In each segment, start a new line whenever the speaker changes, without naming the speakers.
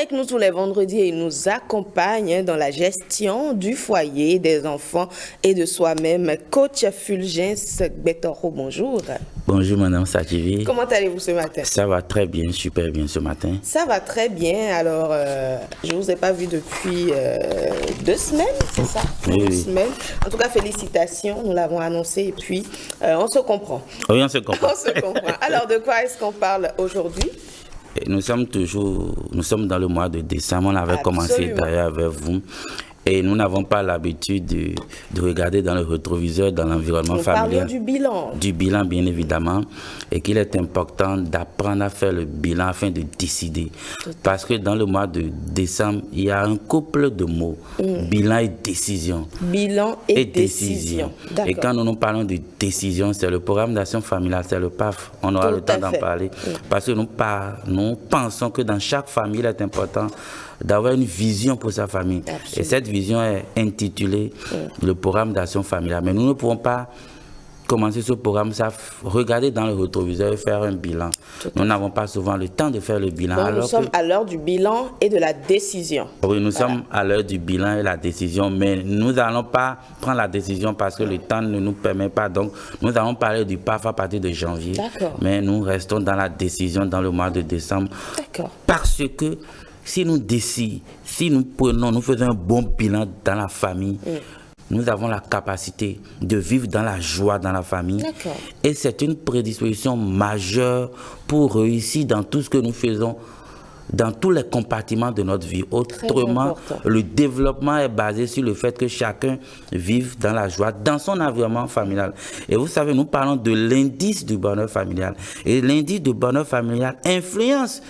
avec nous tous les vendredis et il nous accompagne dans la gestion du foyer, des enfants et de soi-même. Coach Fulgence Betoro, bonjour.
Bonjour Madame Sadjivi.
Comment allez-vous ce matin?
Ça va très bien, super bien ce matin.
Ça va très bien. Alors, je ne vous ai pas vu depuis 2 semaines, c'est ça?
Oui,
2
oui.
semaines. En tout cas, félicitations, nous l'avons annoncé et puis on se comprend.
Oui, on se comprend.
On se comprend. Alors, de quoi est-ce qu'on parle aujourd'hui?
Nous sommes dans le mois de décembre, on avait commencé d'ailleurs avec vous. Et nous n'avons pas l'habitude de regarder dans le rétroviseur, dans l'environnement familial.
Nous parlons du bilan.
Du bilan, bien évidemment. Et qu'il est important d'apprendre à faire le bilan afin de décider. Parce que dans le mois de décembre, il y a un couple de mots. Bilan et décision.
Bilan et décision.
Et quand nous parlons de décision, c'est le programme d'action familiale, c'est le PAF. On aura le temps d'en parler. Parce que nous pensons que dans chaque famille, il est important d'avoir une vision pour sa famille. Absolument. Et cette vision est intitulée le programme d'action familiale. Mais nous ne pouvons pas commencer ce programme, regarder dans le rétroviseur et faire un bilan. Nous n'avons pas souvent le temps de faire le bilan.
Donc, nous sommes à l'heure du bilan et de la décision.
Oui, nous sommes à l'heure du bilan et de la décision, mais nous n'allons pas prendre la décision parce que le temps ne nous permet pas. Donc, nous allons parler du PAF à partir de janvier. Mais nous restons dans la décision dans le mois de décembre. Parce que si nous décidons, si nous faisons un bon bilan dans la famille, nous avons la capacité de vivre dans la joie dans la famille. Et c'est une prédisposition majeure pour réussir dans tout ce que nous faisons, dans tous les compartiments de notre vie. Autrement, le développement est basé sur le fait que chacun vive dans la joie, dans son environnement familial. Et vous savez, nous parlons de l'indice du bonheur familial. Et l'indice du bonheur familial influence,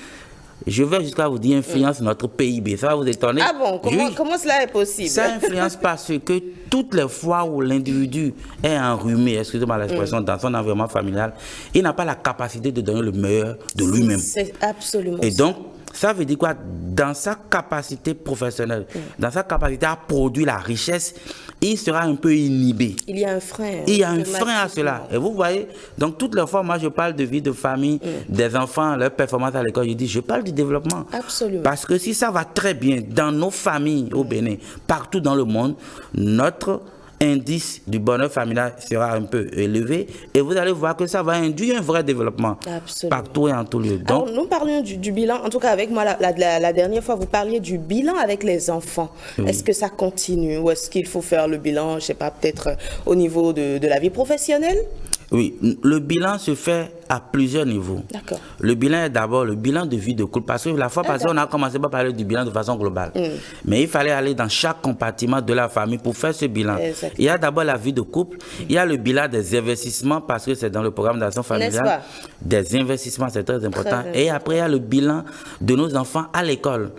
je vais jusqu'à vous dire, influence notre PIB. Ça va vous étonner.
Ah bon? Comment cela est possible?
Ça influence parce que toutes les fois où l'individu est enrhumé, excusez-moi l'expression, dans son environnement familial, il n'a pas la capacité de donner le meilleur de lui-même.
C'est absolument
Et donc, ça veut dire quoi? Dans sa capacité professionnelle, dans sa capacité à produire la richesse, il sera un peu inhibé.
Il y a un frein.
Il y a un frein à cela. Et vous voyez, donc toutes les fois, moi je parle de vie de famille, des enfants, leur performance à l'école, je parle du développement.
Absolument.
Parce que si ça va très bien dans nos familles au Bénin, partout dans le monde, notre indice du bonheur familial sera un peu élevé et vous allez voir que ça va induire un vrai développement partout et en tout lieu.
Donc, alors, nous parlions du bilan, en tout cas avec moi la dernière fois vous parliez du bilan avec les enfants. Est-ce que ça continue ou est-ce qu'il faut faire le bilan, je ne sais pas, peut-être au niveau de la vie professionnelle?
Oui, le bilan se fait à plusieurs niveaux. Le bilan est d'abord le bilan de vie de couple. Parce que la fois passée, on a commencé par parler du bilan de façon globale. Mais il fallait aller dans chaque compartiment de la famille pour faire ce bilan. Il y a d'abord la vie de couple. Il y a le bilan des investissements parce que c'est dans le programme d'action familiale. Des investissements, c'est très important. Et après, il y a le bilan de nos enfants à l'école.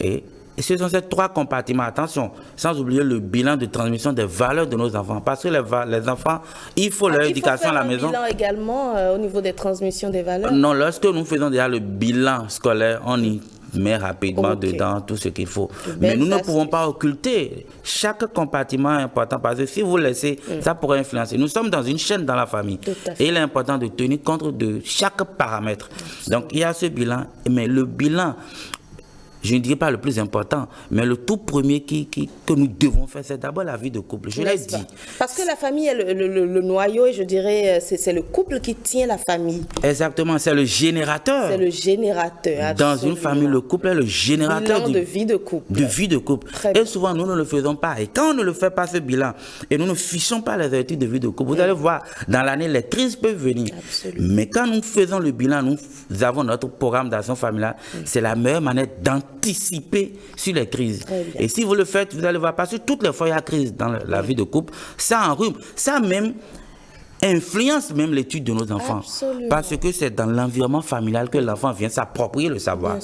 Et ce sont ces 3 compartiments. Attention, sans oublier le bilan de transmission des valeurs de nos enfants. Parce que les enfants, il faut leur éducation à la maison.
Il faut faire un bilan également au niveau des transmissions des valeurs?
Non, lorsque nous faisons déjà le bilan scolaire, on y met rapidement dedans tout ce qu'il faut. Mais nous ne pouvons pas occulter. Chaque compartiment est important parce que si vous laissez, ça pourrait influencer. Nous sommes dans une chaîne dans la famille. Et il est important de tenir compte de chaque paramètre. Donc, il y a ce bilan. Mais le bilan, je ne dirais pas le plus important, mais le tout premier que nous devons faire, c'est d'abord la vie de couple. Je l'ai dit.
Parce que la famille est le noyau et je dirais c'est le couple qui tient la famille.
Exactement, c'est le générateur.
C'est le générateur.
Absolument. Dans une famille, le couple est le générateur
de vie de couple.
De vie de couple. Et souvent, nous ne le faisons pas. Et quand on ne le fait pas, ce bilan, et nous ne fichons pas les habitudes de vie de couple, vous allez voir, dans l'année, les crises peuvent venir. Mais quand nous faisons le bilan, nous avons notre programme d'action familiale. C'est la meilleure manière d'anticiper sur les crises. Et si vous le faites, vous allez voir, parce que toutes les fois il y a crise dans la vie de couple, ça enrhume, ça même influence même l'étude de nos enfants. Parce que c'est dans l'environnement familial que l'enfant vient s'approprier le savoir.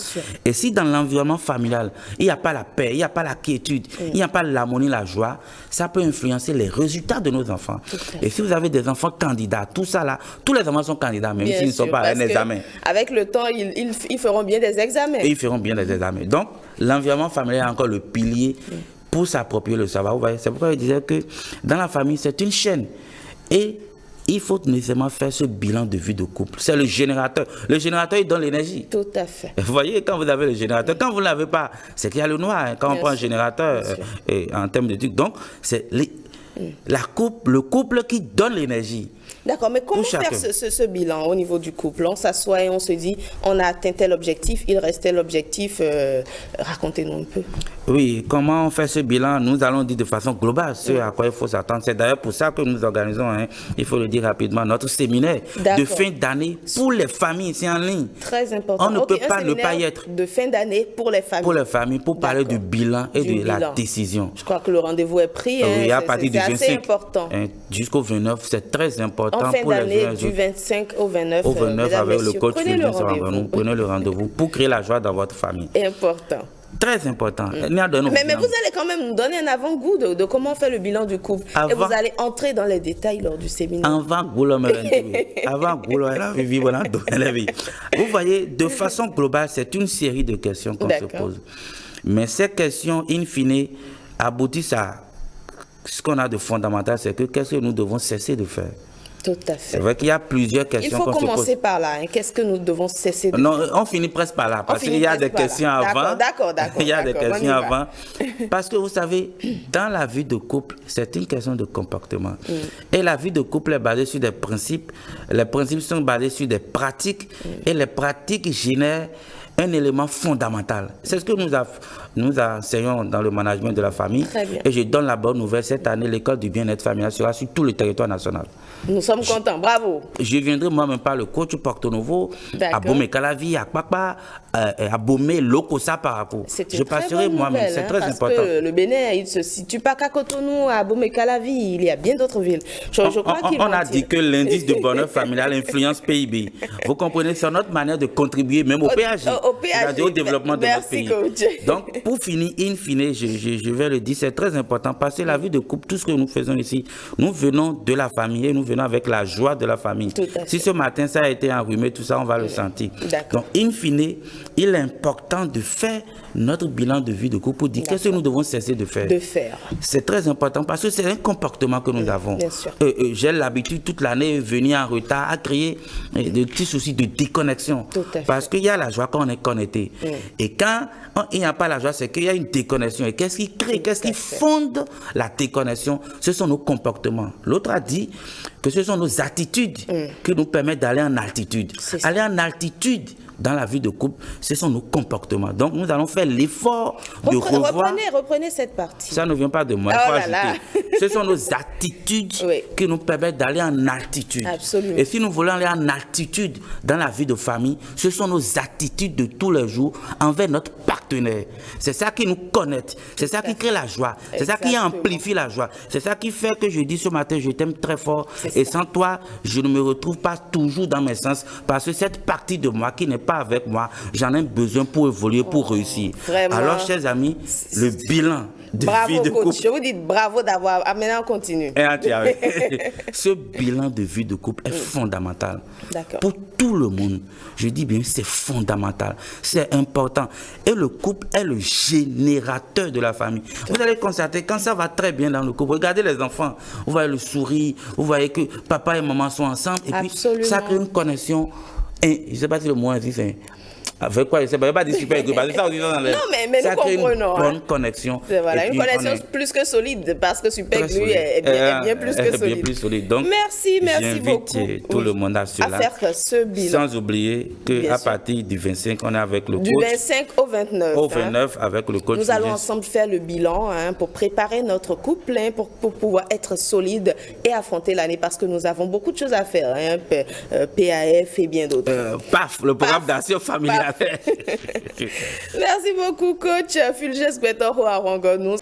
Et si dans l'environnement familial, il n'y a pas la paix, il n'y a pas la quiétude, il n'y a pas l'harmonie, la joie, ça peut influencer les résultats de nos enfants. Et si vous avez des enfants candidats, tout ça là, tous les enfants sont candidats, même s'ils ne sont pas à un examen.
Avec le temps, ils feront bien des examens.
Et ils feront bien des examens. Donc, l'environnement familial est encore le pilier pour s'approprier le savoir. Vous voyez, c'est pourquoi je disais que dans la famille, c'est une chaîne. Et il faut nécessairement faire ce bilan de vie de couple. C'est le générateur. Le générateur, il donne l'énergie.
Tout à fait.
Vous voyez, quand vous avez le générateur, quand vous ne l'avez pas, c'est qu'il y a le noir. Hein, quand on prend un générateur en termes de trucs. Donc, c'est le couple qui donne l'énergie.
D'accord, mais comment faire ce bilan au niveau du couple? On s'assoit et on se dit, on a atteint tel objectif, il reste tel objectif. Racontez-nous un peu.
Oui, comment on fait ce bilan? Nous allons dire de façon globale ce à quoi il faut s'attendre. C'est d'ailleurs pour ça que nous organisons, hein, il faut le dire rapidement, notre séminaire de fin d'année pour les familles, c'est en ligne.
Très important.
On ne peut pas ne pas y être.
De fin d'année pour les familles.
Pour les familles, pour parler du bilan et de la décision.
Je crois que le rendez-vous est pris. Hein,
oui, à partir du 25
jusqu'au
29, c'est très important.
En fin d'année, du 25 au 29.
Au 29, avec le coach
prenez le rendez-vous.
Prenez le rendez-vous pour créer la joie dans votre famille.
Important.
Très important.
Mais vous allez quand même nous donner un avant-goût de comment on fait le bilan du couple. Et vous allez entrer dans les détails lors du séminaire.
Vous voyez, de façon globale, c'est une série de questions qu'on se pose. Mais ces questions, in fine, aboutissent à ce qu'on a de fondamental, c'est que qu'est-ce que nous devons cesser de faire?
Tout à fait.
C'est vrai qu'il y a plusieurs questions.
Il faut commencer par là. Hein. Qu'est-ce que nous devons cesser de faire?
Non, on finit presque par là. Parce qu'il y a des questions avant.
D'accord.
Il y a des questions avant. Parce que vous savez, dans la vie de couple, c'est une question de comportement. Et la vie de couple est basée sur des principes. Les principes sont basés sur des pratiques. Et les pratiques génèrent un élément fondamental. C'est ce que nous enseignons dans le management de la famille.
Très bien.
Et je donne la bonne nouvelle. Cette année, l'école du bien-être familial sera sur tout le territoire national.
Nous sommes contents. Bravo.
Je viendrai moi-même par le coach Porto Novo, à Bomé-Calavi, à Kpakpa, à Bomé, Lokosa par rapport. Je passerai moi-même. C'est très important.
Parce que le Bénin, il ne se situe pas qu'à Cotonou, à Bomé-Calavi. Il y a bien d'autres villes.
On a dit que l'indice de bonheur familial influence PIB. Vous comprenez, c'est notre manière de contribuer même au PAG. Au développement de notre pays.
Coach.
Donc, pour finir, in fine, je vais le dire, c'est très important parce que la vie de couple, tout ce que nous faisons ici, nous venons de la famille et nous venons avec la joie de la famille. Si ce matin, ça a été enrhumé, tout ça, on va le sentir. Donc, in fine, il est important de faire notre bilan de vie de couple pour dire qu'est-ce que nous devons cesser de faire. C'est très important parce que c'est un comportement que nous avons. J'ai l'habitude toute l'année de venir en retard à créer des petits soucis de déconnexion. Parce qu'il y a la joie quand on est connecté. Et quand il n'y a pas la joie, c'est qu'il y a une déconnexion. Et qu'est-ce qui crée, qu'est-ce qui fonde la déconnexion? Ce sont nos comportements. L'autre a dit que ce sont nos attitudes qui nous permettent d'aller en altitude. Aller en altitude dans la vie de couple, ce sont nos comportements. Donc, nous allons faire l'effort de revoir...
Reprenez cette partie.
Ça ne vient pas de moi. Ce sont nos attitudes qui nous permettent d'aller en altitude.
Absolument.
Et si nous voulons aller en altitude dans la vie de famille, ce sont nos attitudes de tous les jours envers notre partenaire. C'est ça qui nous connecte. C'est ça qui crée la joie. C'est ça qui amplifie la joie. C'est ça qui fait que je dis ce matin, je t'aime très fort. Et sans toi, je ne me retrouve pas toujours dans mes sens. Parce que cette partie de moi qui n'est pas avec moi, j'en ai besoin pour évoluer, pour réussir.
Vraiment.
Alors, chers amis, le bilan de vie de couple.
Je vous dis bravo d'avoir... maintenant, on continue.
Ce bilan de vie de couple est fondamental. Pour tout le monde. Je dis bien, c'est fondamental. C'est important. Et le couple est le générateur de la famille. Vous allez constater, quand ça va très bien dans le couple, regardez les enfants. Vous voyez le sourire, vous voyez que papa et maman sont ensemble. Et puis, ça crée une connexion. Et je ne sais pas si le mot est dit, avec quoi, je ne sais pas dire super égoïste. Ça,
mais
ça
nous
crée
comprenons.
Une bonne connexion.
Voilà, une connexion plus que solide, parce que super glue est bien plus solide.
Donc,
merci beaucoup.
J'invite tout le monde à cela.
À faire ce bilan.
Sans oublier qu'à partir du 25, on est avec le coach.
Du 25 au 29.
Au 29, avec le coach.
Nous allons ensemble faire le bilan pour préparer notre couple, pour pouvoir être solide et affronter l'année, parce que nous avons beaucoup de choses à faire. PAF et bien d'autres.
PAF, le programme d'action familiale.
Merci beaucoup, coach Fulgence Gwetoro Arongonou.